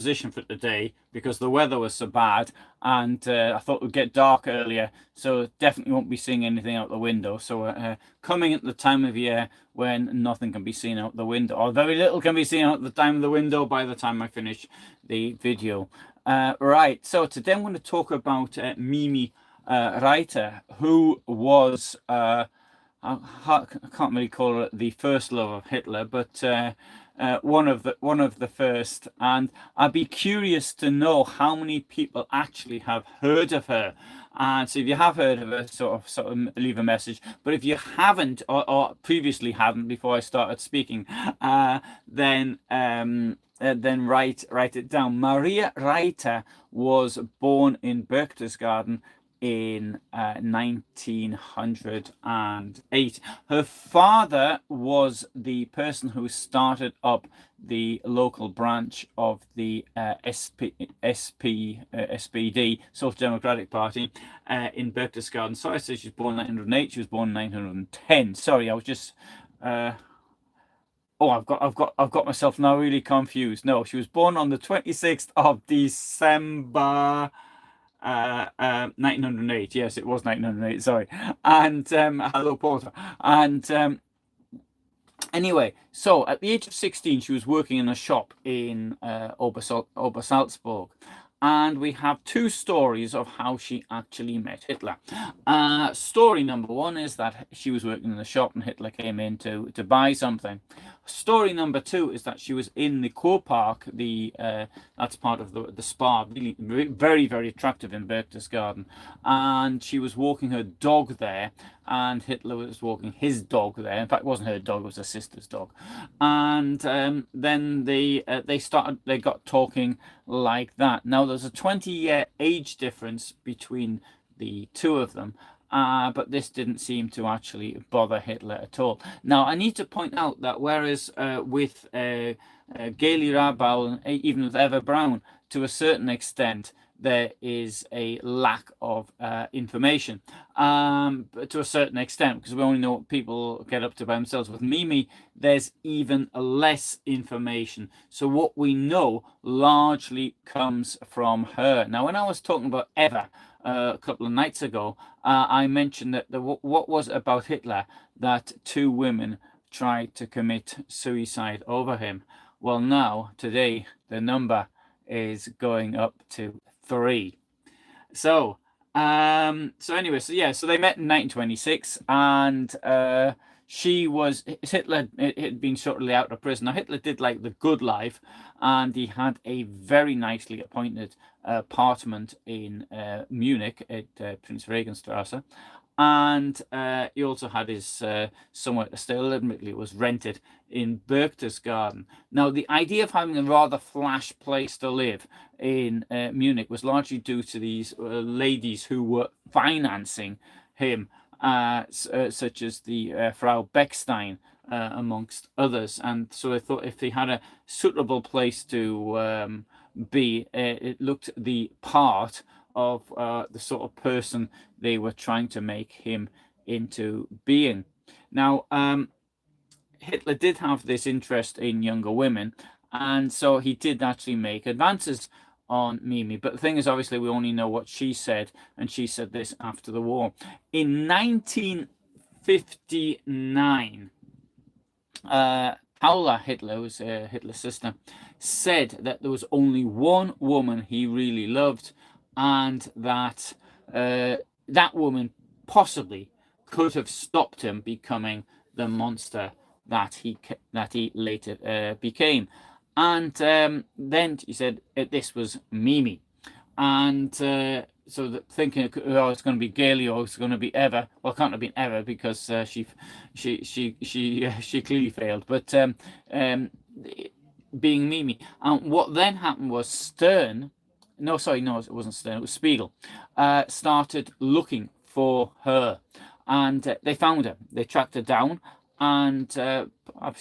position for today because the weather was so bad, and I thought it would get dark earlier, so definitely won't be seeing anything out the window. So coming at the time of year when nothing can be seen out the window, or very little can be seen out the time of the window by the time I finish the video. Right, so today I'm going to talk about Mimi Reiter, who was I can't really call her the first love of Hitler, but one of the first. And I'd be curious to know how many people actually have heard of her. And so, if you have heard of her, sort of leave a message. But if you haven't, or previously hadn't, before I started speaking, then write it down. Maria Reiter was born in Berchtesgaden in 1908. Her father was the person who started up the local branch of the SPD, Social Democratic Party, in Berchtesgaden. Sorry, I said she was born in 1908. She was born in 1910. Sorry, I was just. Oh, I've got myself now really confused. No, she was born on the 26th of December. 1908. Yes, it was 1908. Sorry. And hello, Porter. And anyway, so at the age of 16, she was working in a shop in Obersalzburg. And we have two stories of how she actually met Hitler. Story number one is that she was working in the shop and Hitler came in to buy something. Story number two is that she was in the Kurpark, that's part of the spa, really very, very attractive in Berchtesgaden, and she was walking her dog there, and Hitler was walking his dog there. In fact, it wasn't her dog; it was her sister's dog. And then they got talking like that. Now there's a 20-year age difference between the two of them. But this didn't seem to actually bother Hitler at all. Now, I need to point out that whereas with Gaily Rabau, and even with Eva Braun, to a certain extent, there is a lack of information, but to a certain extent, because we only know what people get up to by themselves. With Mimi, there's even less information. So what we know largely comes from her. Now, when I was talking about Eva, a couple of nights ago, I mentioned that what was about Hitler that two women tried to commit suicide over him. Well, now, today, the number is going up to 3. So anyway, so they met in 1926, and Hitler had been shortly out of prison. Now, Hitler did like the good life, and he had a very nicely appointed apartment in Munich at Prince Regenstrasse. And he also had his somewhere to stay. Admittedly, it was rented in Berchtesgaden. Now, the idea of having a rather flash place to live in Munich was largely due to these ladies who were financing him, such as the Frau Beckstein, amongst others. And so I thought if they had a suitable place to be, it looked the part of the sort of person they were trying to make him into being. Now, Hitler did have this interest in younger women, and so he did actually make advances on Mimi. But the thing is, obviously, we only know what she said, and she said this after the war. In 1959, Paula Hitler, who was Hitler's sister, said that there was only one woman he really loved, and that that woman possibly could have stopped him becoming the monster that he later became. And then he said this was Mimi, and so thinking, oh, it's going to be Gaily or it's going to be Eva. Well, it can't have been Eva because she clearly failed. But being Mimi, and what then happened was Stern. No, sorry, no, it wasn't Stern. It was Spiegel. Started looking for her, and they found her. They tracked her down, and I'm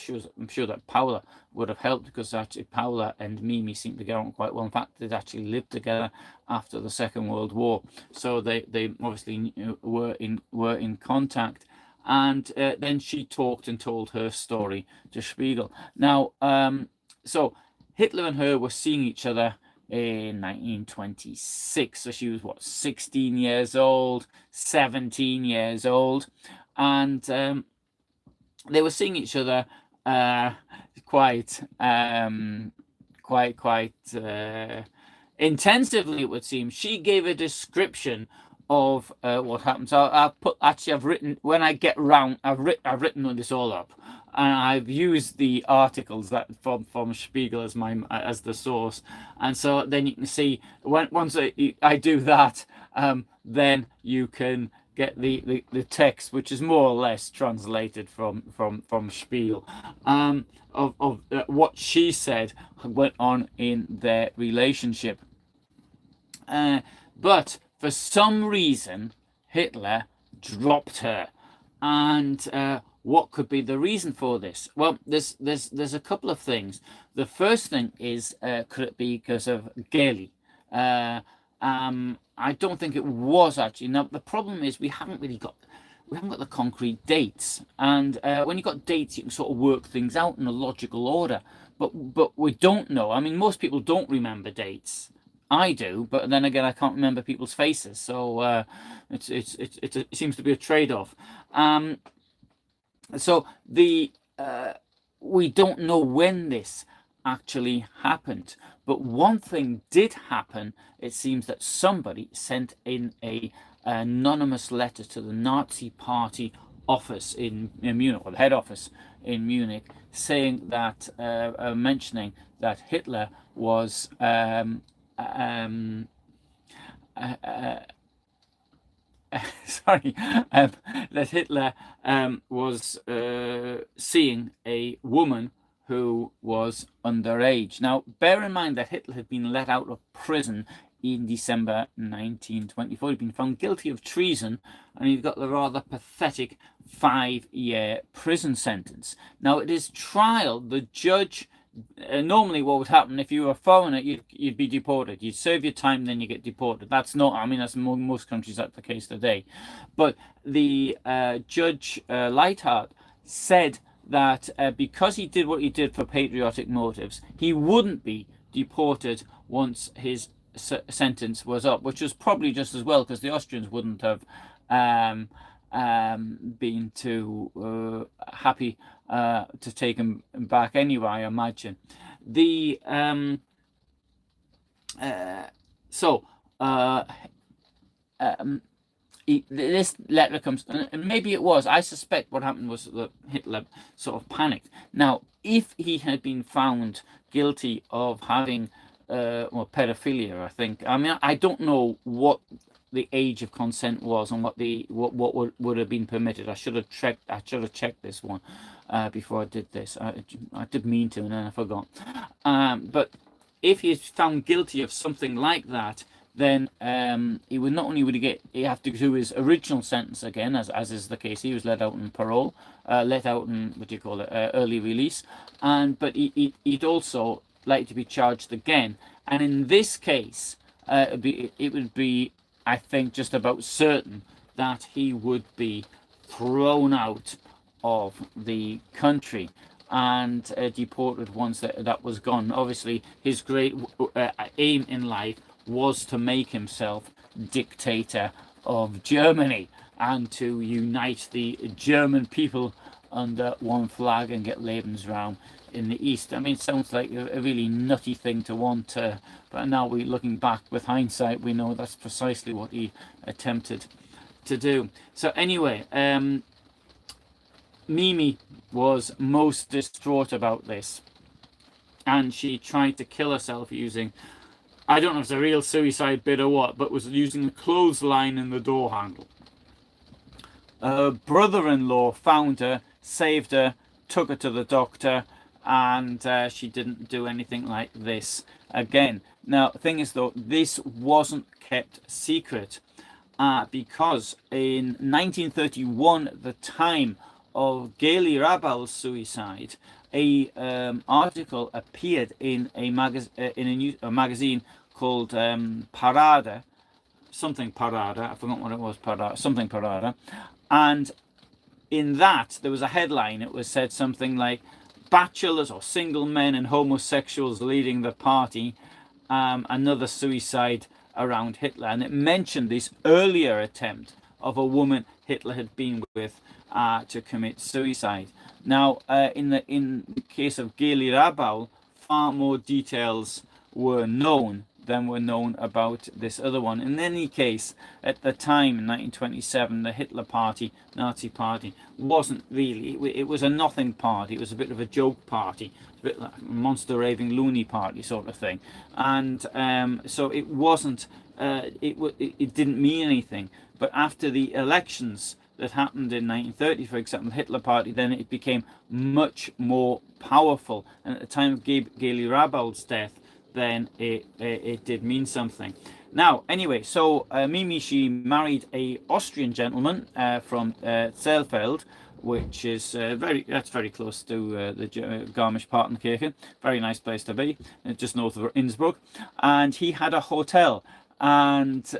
sure that Paula would have helped, because actually Paula and Mimi seemed to get on quite well. In fact, they'd actually lived together after the Second World War, so they obviously were in contact. And then she talked and told her story to Spiegel. Now, so Hitler and her were seeing each other in 1926. So she was, what, 16 years old, 17 years old. And they were seeing each other quite intensively, it would seem. She gave a description of what happened. So I've written, when I get round, I've written this all up, and I've used the articles that from Spiegel as the source. And so then you can see, once I do that, then you can get the text, which is more or less translated from Spiegel, of what she said went on in their relationship. But for some reason, Hitler dropped her. And what could be the reason for this? Well, there's a couple of things. The first thing is, could it be because of Geli? I don't think it was actually. Now the problem is we haven't got the concrete dates, and when you've got dates, you can sort of work things out in a logical order. But we don't know. I mean, most people don't remember dates. I do, but then again, I can't remember people's faces, so it seems to be a trade-off. So we don't know when this actually happened, but one thing did happen. It seems that somebody sent in a anonymous letter to the Nazi Party office in Munich, or the head office in Munich, saying that mentioning that Hitler was that Hitler was seeing a woman who was underage. Now, bear in mind that Hitler had been let out of prison in December 1924. He'd been found guilty of treason, and he got the rather pathetic 5-year prison sentence. Now, at his trial, the judge, normally what would happen if you were a foreigner, you'd be deported. You'd serve your time, then you get deported. That's not, I mean, that's in most countries, that's the case today. But the Judge Leithart said that because he did what he did for patriotic motives, he wouldn't be deported once his sentence was up, which was probably just as well, because the Austrians wouldn't have been too happy to take him back anyway, I imagine. This letter comes, and maybe it was, I suspect what happened was that Hitler sort of panicked. Now, if he had been found guilty of having pedophilia, I think, I mean, I don't know what the age of consent was and what would have been permitted. I should have checked this one before I did this. I did mean to, and then I forgot. But if he's found guilty of something like that, then he would not only he have to do his original sentence again, as is the case. He was let out on parole, let out in early release, but he'd also like to be charged again. And in this case, it would be, I think, just about certain that he would be thrown out of the country and deported once that was gone. Obviously, his great aim in life was to make himself dictator of Germany and to unite the German people under one flag and get Lebensraum in the East. I mean, it sounds like a really nutty thing to want, but now looking back with hindsight, we know that's precisely what he attempted to do. So anyway, Mimi was most distraught about this, and she tried to kill herself using, I don't know if it's a real suicide bit or what, but was using a clothesline in the door handle. Her brother-in-law found her, saved her, took her to the doctor, and she didn't do anything like this again. Now, the thing is, though, this wasn't kept secret because in 1931, at the time of Geli Rabal's suicide, a article appeared in a magazine called Parada, something Parada, I forgot what it was, something Parada, and in that there was a headline. It was said something like, bachelors or single men and homosexuals leading the party. Another suicide around Hitler, and it mentioned this earlier attempt of a woman Hitler had been with to commit suicide. Now, in the case of Geli Rabaul, far more details were known than were known about this other one. In any case, at the time in 1927, the Hitler Party, Nazi Party, wasn't really. It was a nothing party. It was a bit of a joke party, a bit like a monster raving loony party sort of thing, and so it wasn't. It didn't mean anything. But after the elections that happened in 1930, for example, the Hitler Party, then it became much more powerful. And at the time of Geli Rabaul's death, then it did mean something. Now, anyway, so Mimi, she married a Austrian gentleman from Zellfeld, which is that's very close to the Garmisch-Partenkirchen. Very nice place to be, just north of Innsbruck. And he had a hotel, but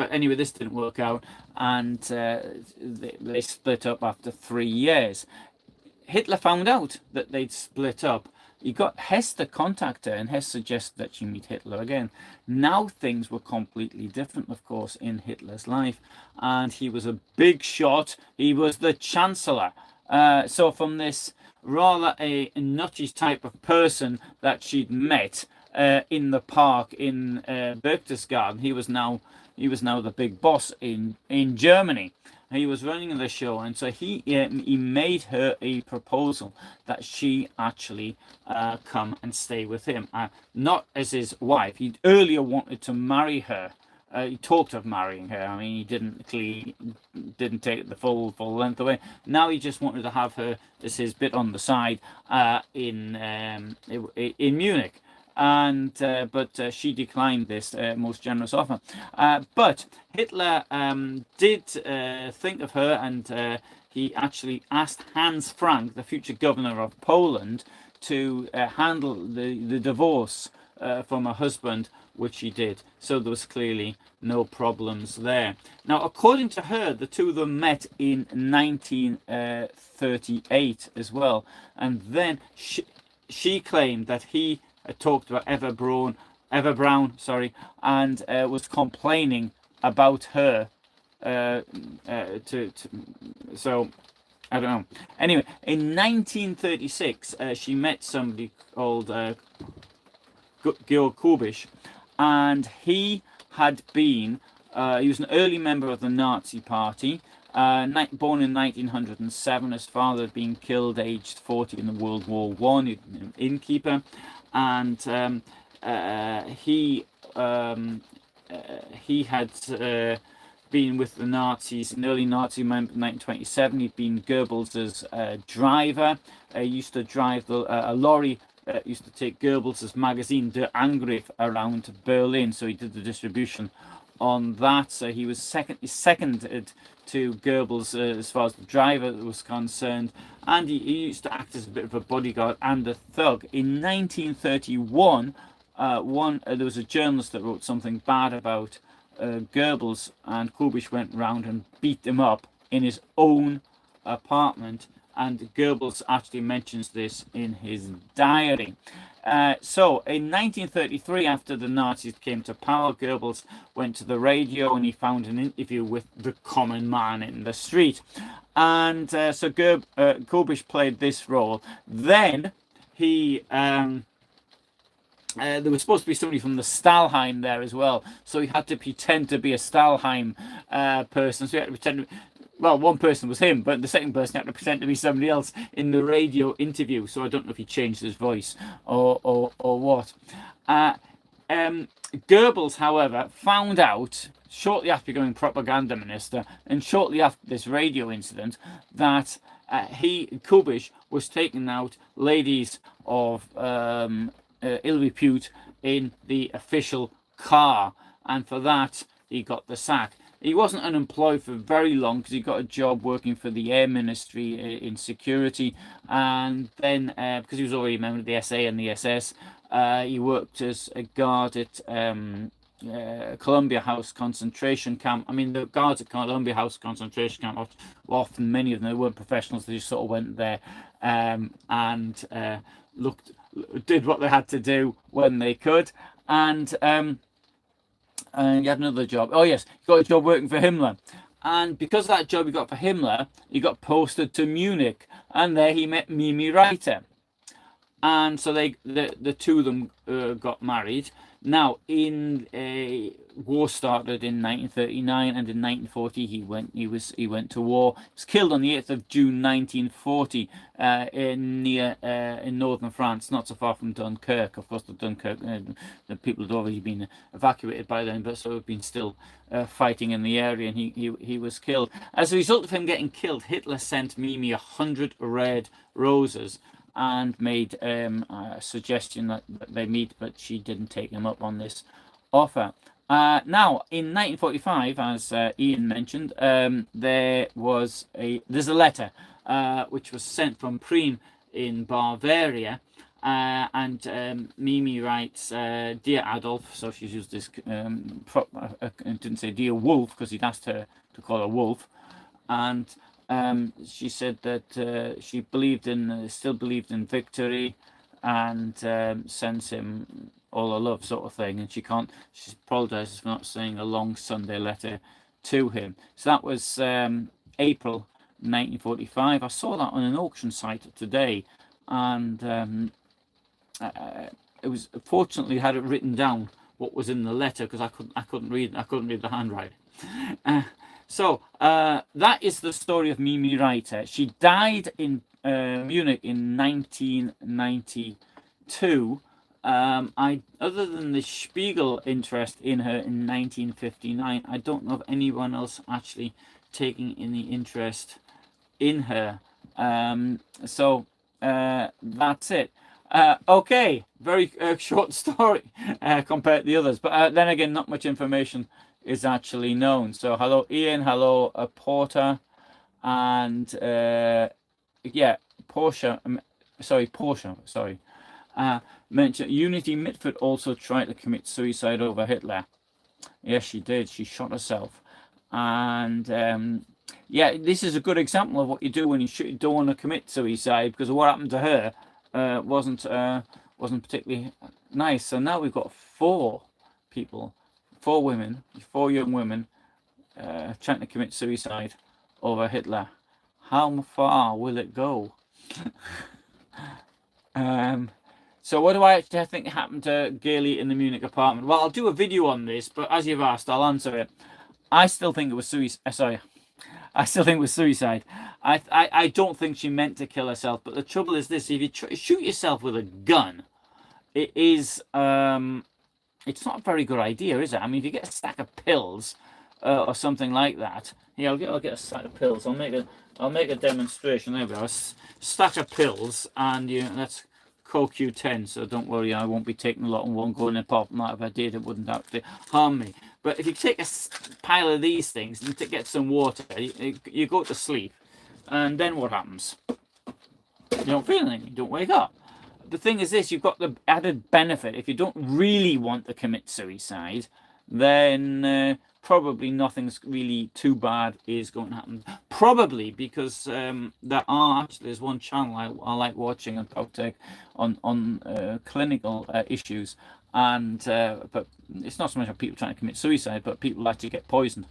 anyway, this didn't work out, and they split up after 3 years. Hitler found out that they'd split up. He got Hess to contact her, and Hess suggested that she meet Hitler again. Now things were completely different, of course, in Hitler's life, and he was a big shot. He was the Chancellor. So from this rather a nutty type of person that she'd met in the park in Berchtesgaden, he was now the big boss in Germany. He was running the show, and so he made her a proposal that she actually come and stay with him, not as his wife. He'd earlier wanted to marry her. He talked of marrying her. I mean, he didn't take it the full length away. Now he just wanted to have her as his bit on the side in Munich. And but she declined this most generous offer. But Hitler did think of her, and he actually asked Hans Frank, the future governor of Poland, to handle the divorce from her husband, which he did. So there was clearly no problems there. Now, according to her, the two of them met in 1938 as well, and then she claimed that he talked about Eva Braun, and was complaining about her. So I don't know. Anyway, in 1936, she met somebody called Georg Kubisch, and he had been. He was an early member of the Nazi Party. Born in 1907, his father had been killed aged 40 in the World War I. He'd been an innkeeper, and he had been with the Nazis, an early Nazi member in 1927. He'd been Goebbels' driver. He used to drive a lorry. Used to take Goebbels' magazine Der Angriff around Berlin, so he did the distribution on that. So he was seconded to Goebbels as far as the driver was concerned, and he used to act as a bit of a bodyguard and a thug. In 1931, there was a journalist that wrote something bad about Goebbels, and Kubisch went round and beat him up in his own apartment, and Goebbels actually mentions this in his diary. So in 1933, after the Nazis came to power, Goebbels went to the radio and he found an interview with the common man in the street. And so Kubisch played this role. Then he... there was supposed to be somebody from the Stahlheim there as well, so he had to pretend to be a Stahlheim person. So he had to pretend... Well, one person was him, but the second person had to pretend to be somebody else in the radio interview. So I don't know if he changed his voice or what. Goebbels, however, found out shortly after becoming propaganda minister and shortly after this radio incident that Kubisch, was taking out ladies of ill repute in the official car, and for that he got the sack. He wasn't unemployed for very long because he got a job working for the Air Ministry in security, and then because he was already a member of the SA and the SS, he worked as a guard at Columbia House concentration camp. I mean, the guards at Columbia House concentration camp were often, many of them, they weren't professionals. They just sort of went there and did what they had to do when they could. And you had another job. Oh yes, you got a job working for Himmler. And because of that job he got for Himmler, he got posted to Munich, and there he met Mimi Reiter. And so the two of them got married. Now, war started in 1939, and in 1940 he went to war. He was killed on the 8th of June 1940 in northern France, not so far from Dunkirk. Of course, the people had already been evacuated by then, but so had been still fighting in the area, and he was killed. As a result of him getting killed, Hitler sent Mimi 100 red roses and made a suggestion that they meet, but she didn't take him up on this offer. Now, in 1945, as Ian mentioned, there's a letter which was sent from Prien in Bavaria, and Mimi writes, "Dear Adolf," so she's used this, didn't say "Dear Wolf" because he'd asked her to call her Wolf, and she said that she still believed in victory, and sends him all her love, sort of thing. And she apologizes for not saying a long Sunday letter to him. So that was April 1945. I saw that on an auction site today, and it was, fortunately had it written down what was in the letter, because I couldn't read the handwriting. So that is the story of Mimi Reiter. She died in Munich in 1992. Other than the Spiegel interest in her in 1959, I don't know of anyone else actually taking any interest in her. So that's it. Okay, very short story compared to the others, but then again, not much information is actually known. So hello Ian, hello Porter, and yeah, Porsche, mentioned Unity Mitford also tried to commit suicide over Hitler. Yes, she did. She shot herself. And yeah, this is a good example of what you do when you don't want to commit suicide, because what happened to her wasn't particularly nice. So now we've got four young women trying to commit suicide over Hitler. How far will it go? So what do I think happened to Gailey in the Munich apartment? Well, I'll do a video on this, but as you've asked, I'll answer it. I still think it was suicide. I don't think she meant to kill herself, but the trouble is this: if you shoot yourself with a gun, it is it's not a very good idea, is it? I mean, if you get a stack of pills or something like that, yeah, I'll get a stack of pills. I'll make a demonstration. There we go. A stack of pills, and that's CoQ10. So don't worry, I won't be taking a lot and won't go in and pop them out. If I did, it wouldn't actually harm me. But if you take a pile of these things and get some water, you go to sleep, and then what happens? You don't feel anything. You don't wake up. The thing is this: you've got the added benefit. If you don't really want to commit suicide, then probably nothing's really too bad is going to happen. Probably because there's one channel I like watching on clinical issues, and but it's not so much about people trying to commit suicide, but people actually get poisoned,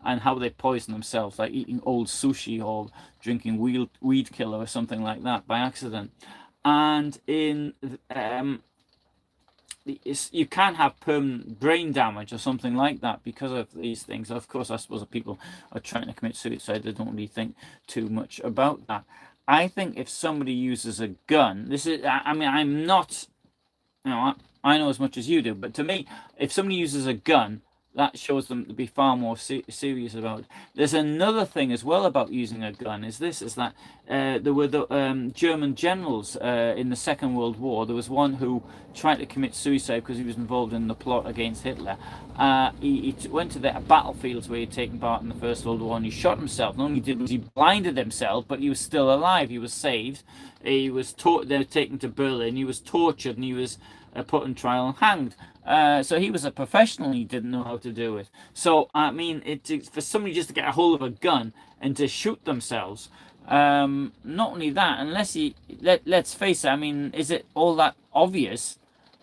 and how they poison themselves, like eating old sushi or drinking weed killer or something like that by accident. And in you can have permanent brain damage or something like that because of these things. Of course, I suppose if people are trying to commit suicide, they don't really think too much about that. I think if somebody uses a gun, I'm not, I know as much as you do, but to me, if somebody uses a gun, that shows them to be far more serious about it. There's another thing as well about using a gun, is that there were the German generals in the Second World War. There was one who tried to commit suicide because he was involved in the plot against Hitler. He went to the battlefields where he'd taken part in the First World War, and he shot himself. Not only did he blinded himself, but he was still alive. He was saved. They were taken to Berlin. He was tortured, and he was put on trial and hanged. So he was a professional. He didn't know how to do it. So I mean, it's for somebody just to get a hold of a gun and to shoot themselves. Not only that, unless let's face it. I mean, is it all that obvious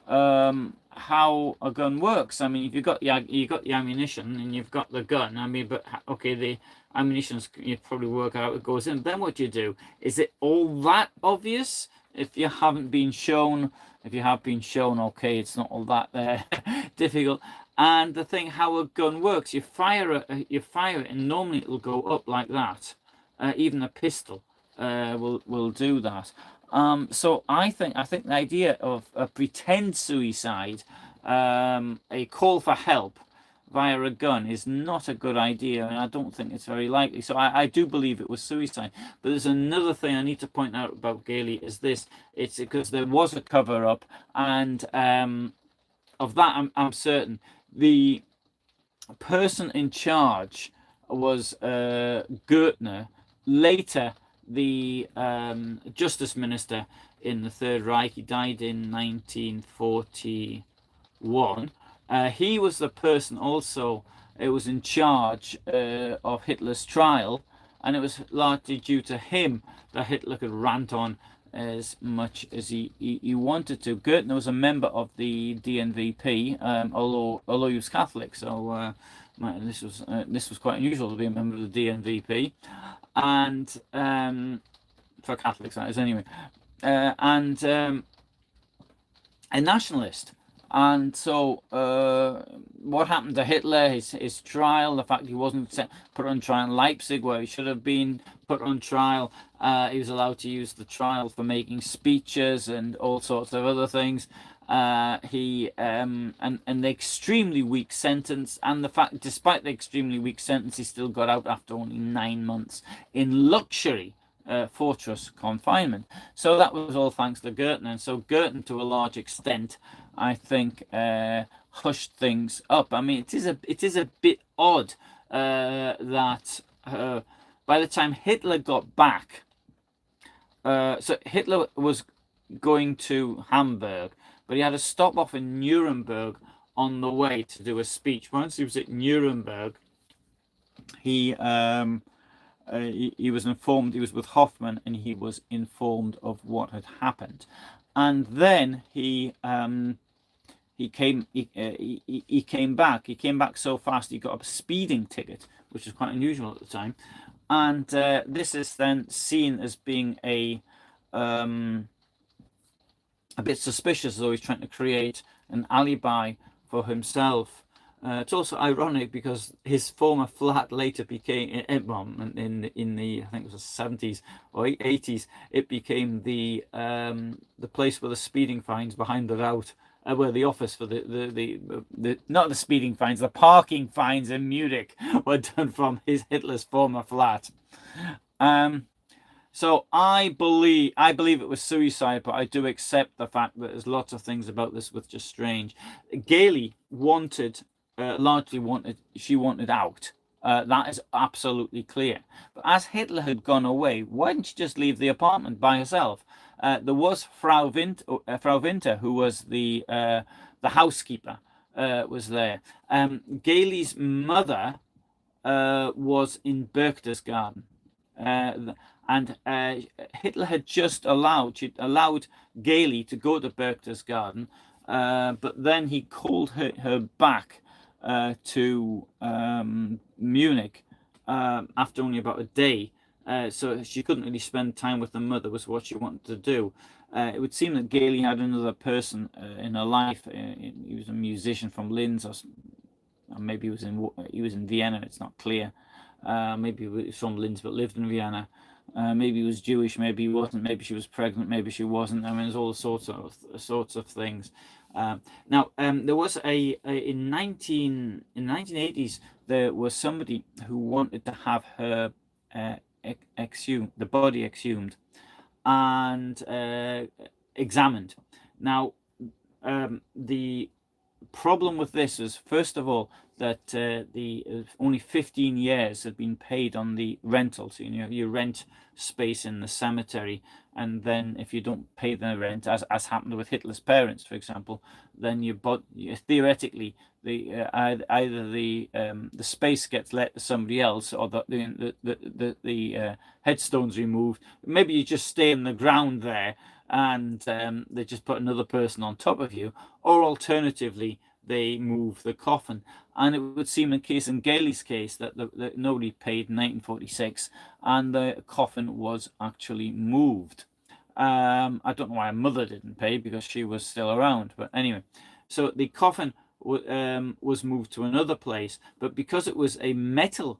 how a gun works? I mean, if you got the ammunition and you've got the gun. I mean, but okay, the ammunition, you probably work out it goes in. Then what do you do? Is it all that obvious? If you haven't been shown, if you have been shown, okay, it's not all that difficult. And the thing how a gun works, you fire it, and normally it'll go up like that. Even a pistol will do that. So I think the idea of a pretend suicide, a call for help via a gun, is not a good idea, and I don't think it's very likely. So I do believe it was suicide. But there's another thing I need to point out about Gailey is this: it's because there was a cover-up, and of that I'm certain. The person in charge was Gertner. Later, the justice minister in the Third Reich. He died in 1941. He was the person also who was in charge of Hitler's trial, and it was largely due to him that Hitler could rant on as much as he wanted to. Gertner was a member of the DNVP, although he was Catholic, so this was quite unusual to be a member of the DNVP, and for Catholics that is anyway, and a nationalist. And so what happened to Hitler, his trial, the fact he wasn't put on trial in Leipzig where he should have been put on trial, he was allowed to use the trial for making speeches and all sorts of other things. And the extremely weak sentence, and the fact despite the extremely weak sentence, he still got out after only 9 months in luxury fortress confinement. So that was all thanks to Gertner. And so Gertner, to a large extent, I think, hushed things up. I mean, it is a bit odd that by the time Hitler got back, so Hitler was going to Hamburg, but he had to stop off in Nuremberg on the way to do a speech. Once he was at Nuremberg, he was informed. He was with Hoffman, and he was informed of what had happened. And then he came back. He came back so fast he got a speeding ticket, which was quite unusual at the time. And this is then seen as being a bit suspicious, as though he's trying to create an alibi for himself. It's also ironic because his former flat later became, in the I think it was the 70s or 80s, it became the place where the speeding fines behind the route, where the office for the not the speeding fines, the parking fines in Munich were done from Hitler's former flat. So I believe it was suicide, but I do accept the fact that there's lots of things about this which are strange. Gailey largely wanted out. That is absolutely clear. But as Hitler had gone away, why didn't she just leave the apartment by herself? There was Frau Winter, who was the housekeeper, was there. Gailey's mother was in Berchtesgaden. And Hitler had just allowed Gailey to go to Berchtesgaden, but then he called her back to Munich after only about a day. So she couldn't really spend time with the mother, was what she wanted to do. It would seem that Gailey had another person in her life. He was a musician from Linz, or maybe he was in Vienna. It's not clear. Maybe he was from Linz but lived in Vienna. Maybe he was Jewish, maybe he wasn't. Maybe she was pregnant, maybe she wasn't. I mean, there's all sorts of things. Now, there was in the 1980s, there was somebody who wanted to have her exhumed, the body exhumed, and examined. Now, the problem with this is, first of all, that the only 15 years had been paid on the rental. So you rent space in the cemetery, and then if you don't pay the rent, as happened with Hitler's parents, for example, then theoretically either the space gets let to somebody else, or the headstone's removed. Maybe you just stay in the ground there, and they just put another person on top of you, or alternatively they move the coffin. And it would seem in Gailey's case that nobody paid in 1946, and the coffin was actually moved. I don't know why her mother didn't pay, because she was still around, but anyway. So the coffin was moved to another place, but because it was had metal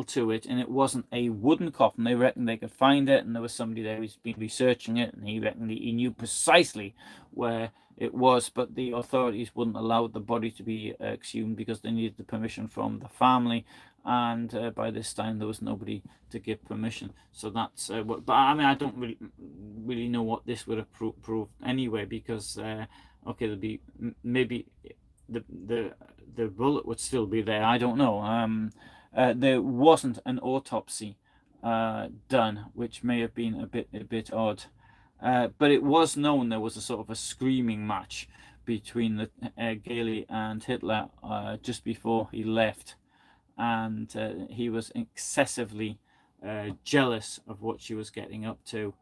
to it, and it wasn't a wooden coffin, they reckoned they could find it, and there was somebody there who's been researching it, and he reckoned he knew precisely where it was, but the authorities wouldn't allow the body to be exhumed because they needed the permission from the family, and by this time there was nobody to give permission. So that's what. But I mean, I don't really know what this would have proved anyway, because okay, there'd be maybe the bullet would still be there. I don't know. There wasn't an autopsy done, which may have been a bit odd. But it was known there was a sort of a screaming match between Gailey and Hitler just before he left, and he was excessively jealous of what she was getting up to.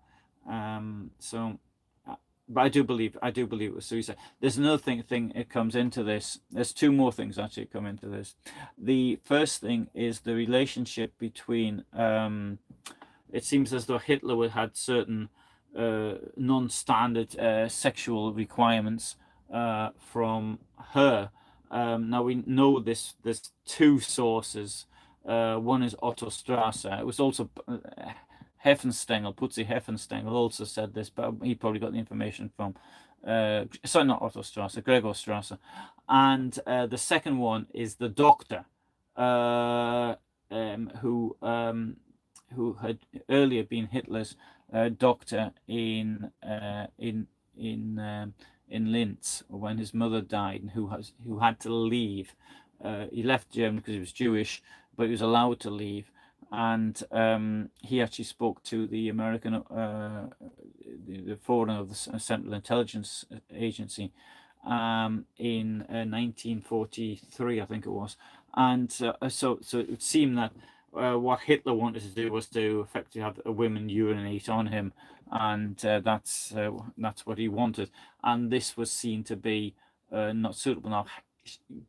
But I do believe it was suicide. There's another thing it comes into this. There's two more things actually come into this. The first thing is the relationship between. It seems as though Hitler had certain non-standard sexual requirements from her. Now we know this. There's two sources. One is Otto Strasser. It was also Putzi Heffenstengel also said this, but he probably got the information from, sorry, not Otto Strasser, Gregor Strasser. And the second one is the doctor, who had earlier been Hitler's doctor in Linz when his mother died, and who had to leave. He left Germany because he was Jewish, but he was allowed to leave. And he actually spoke to the American, the foreigner of the Central Intelligence Agency in 1943, I think it was. And so it would seem that what Hitler wanted to do was to effectively have women urinate on him, and that's what he wanted. And this was seen to be not suitable. Now,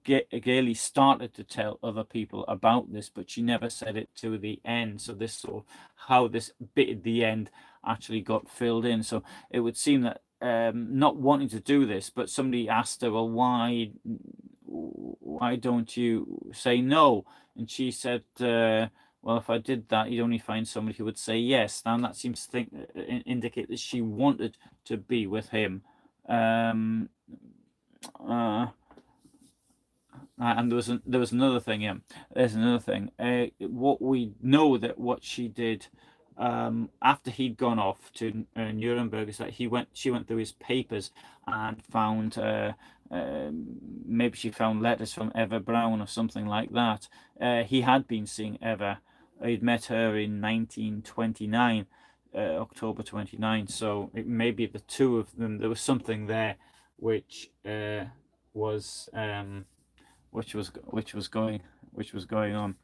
Gailey started to tell other people about this, but she never said it to the end. So this sort of how this bit at the end actually got filled in. So it would seem that not wanting to do this, but somebody asked her, well, why don't you say no? And she said, well, if I did that, you'd only find somebody who would say yes. Now that seems to indicate that she wanted to be with him. And there was another thing. Yeah, there's another thing. What we know that what she did after he'd gone off to Nuremberg is that she went through his papers and found maybe she found letters from Eva Braun or something like that. He had been seeing Eva. He'd met her in 1929, October 29. So it may be the two of them. There was something there which was going on.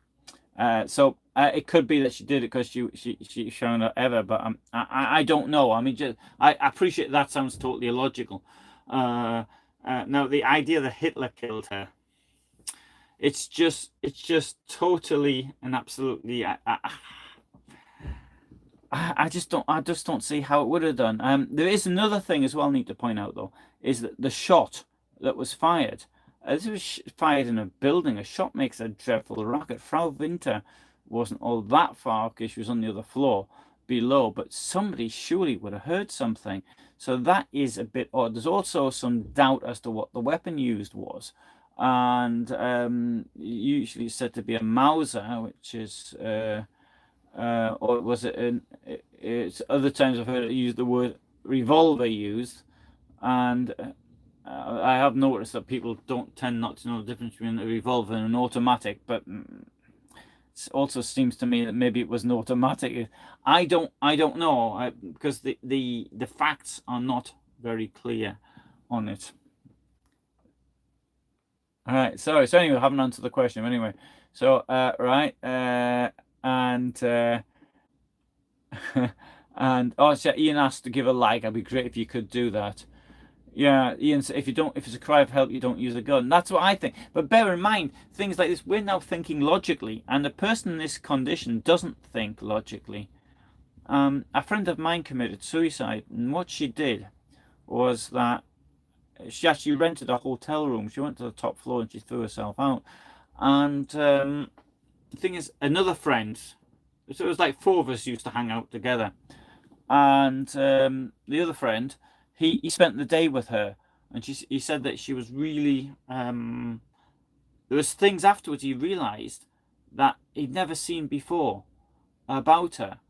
So it could be that she did it because she found out Eva, but I don't know. I mean, I appreciate that sounds totally illogical. Now the idea that Hitler killed her, it's just totally and absolutely. I just don't see how it would have done. There is another thing as well I need to point out, though, is that the shot that was fired. This was fired in a building. A shot makes a dreadful racket. Frau Winter wasn't all that far because she was on the other floor below, but somebody surely would have heard something. So that is a bit odd. There's also some doubt as to what the weapon used was. And usually it's said to be a Mauser, which is, or was it, it's other times I've heard it use the word revolver used. And I have noticed that people don't tend not to know the difference between a revolver and an automatic, but it also seems to me that maybe it was an automatic. I don't know, because the facts are not very clear on it. All right, sorry. So anyway, I haven't answered the question. Anyway, so right, and and oh, so Ian asked to give a like. It'd be great if you could do that. Yeah, Ian said if it's a cry of help, you don't use a gun. That's what I think. But bear in mind, things like this, we're now thinking logically, and the person in this condition doesn't think logically. A friend of mine committed suicide, and what she did was that she actually rented a hotel room. She went to the top floor and she threw herself out. And the thing is, another friend, so it was like four of us used to hang out together, and the other friend, he spent the day with her, and he said that she was really there was things afterwards he realized that he'd never seen before about her,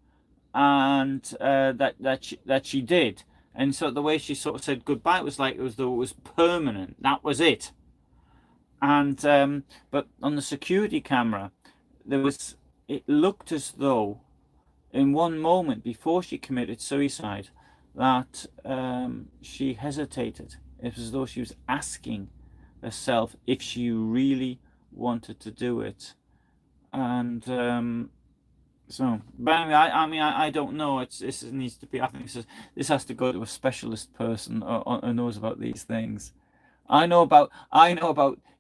and that she did. And so the way she sort of said goodbye was like it was though it was permanent. That was it. And but on the security camera, it looked as though in one moment before she committed suicide that she hesitated. It was as though she was asking herself if she really wanted to do it. And so, but anyway, I mean, I don't know. This needs to be. I think this has to go to a specialist person who knows about these things. I know about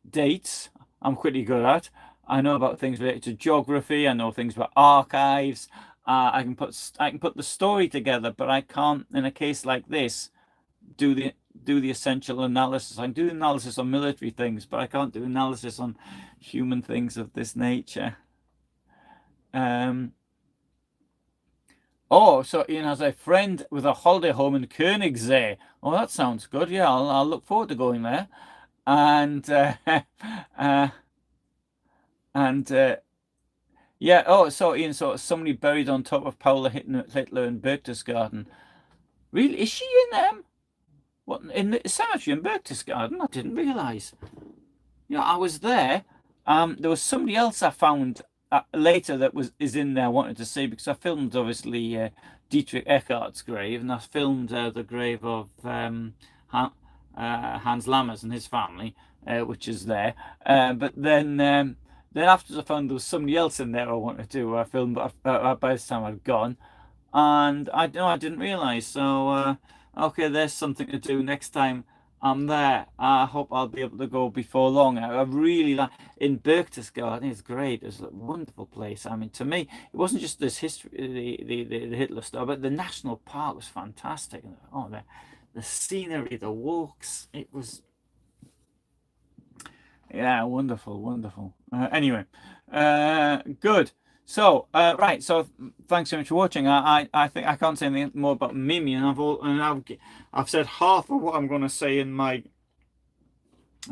dates. I'm pretty good at. I know about things related to geography. I know things about archives. I can put the story together, but I can't, in a case like this, do the essential analysis. I can do analysis on military things, but I can't do analysis on human things of this nature. Oh, so Ian has a friend with a holiday home in Koenigsee. Oh, that sounds good. Yeah, I'll look forward to going there. And and yeah. Oh, so Ian, so somebody buried on top of Paula Hitler in Berchtesgaden. Really? Is she in them? What, in the cemetery in Berchtesgaden? I didn't realise. Yeah, I was there. There was somebody else I found later that is in there. I wanted to see because I filmed obviously Dietrich Eckart's grave, and I filmed the grave of Hans Lammers and his family, which is there. But then after I found there was somebody else in there I wanted to film, but by this time I'd gone, and I didn't realise. So okay, there's something to do next time I'm there. I hope I'll be able to go before long. I really like in Berchtesgaden. It's great. It's a wonderful place. I mean, to me, it wasn't just this history, the Hitler stuff, but the national park was fantastic. Oh, the scenery, the walks. It was, yeah, wonderful. Anyway, good. So right. So thanks so much for watching. I think I can't say anything more about Mimi, and I've said half of what I'm going to say in my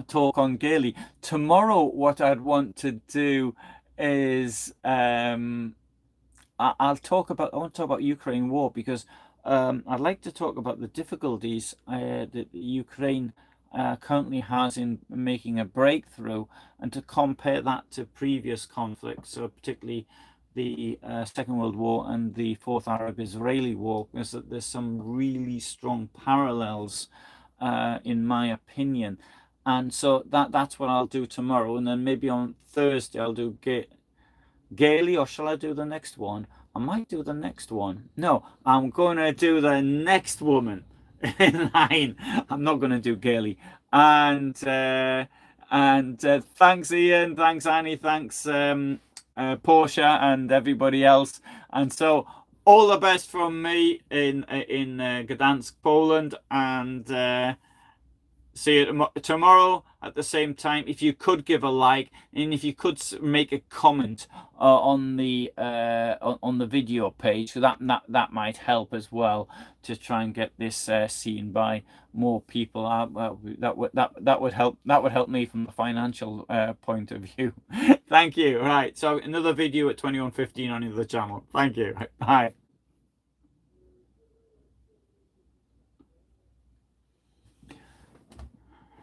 talk on Gailey. Tomorrow, what I'd want to do is I want to talk about Ukraine war, because I'd like to talk about the difficulties that Ukraine currently has in making a breakthrough, and to compare that to previous conflicts, so particularly the Second World War and the Fourth Arab-Israeli War, because there's some really strong parallels in my opinion. And so that's what I'll do tomorrow, and then maybe on Thursday I'll do Gailey, or shall I do the next one? I might do the next one. No, I'm going to do the next woman in line. I'm not going to do Gailey. And thanks Ian, thanks Annie, thanks Portia, and everybody else. And so all the best from me in Gdansk, Poland, and see you tomorrow at the same time. If you could give a like, and if you could make a comment on the video page, so that might help as well to try and get this seen by more people. That would help me from the financial point of view. Thank you. Right, so another video at 21:15 on the channel. Thank you. Bye.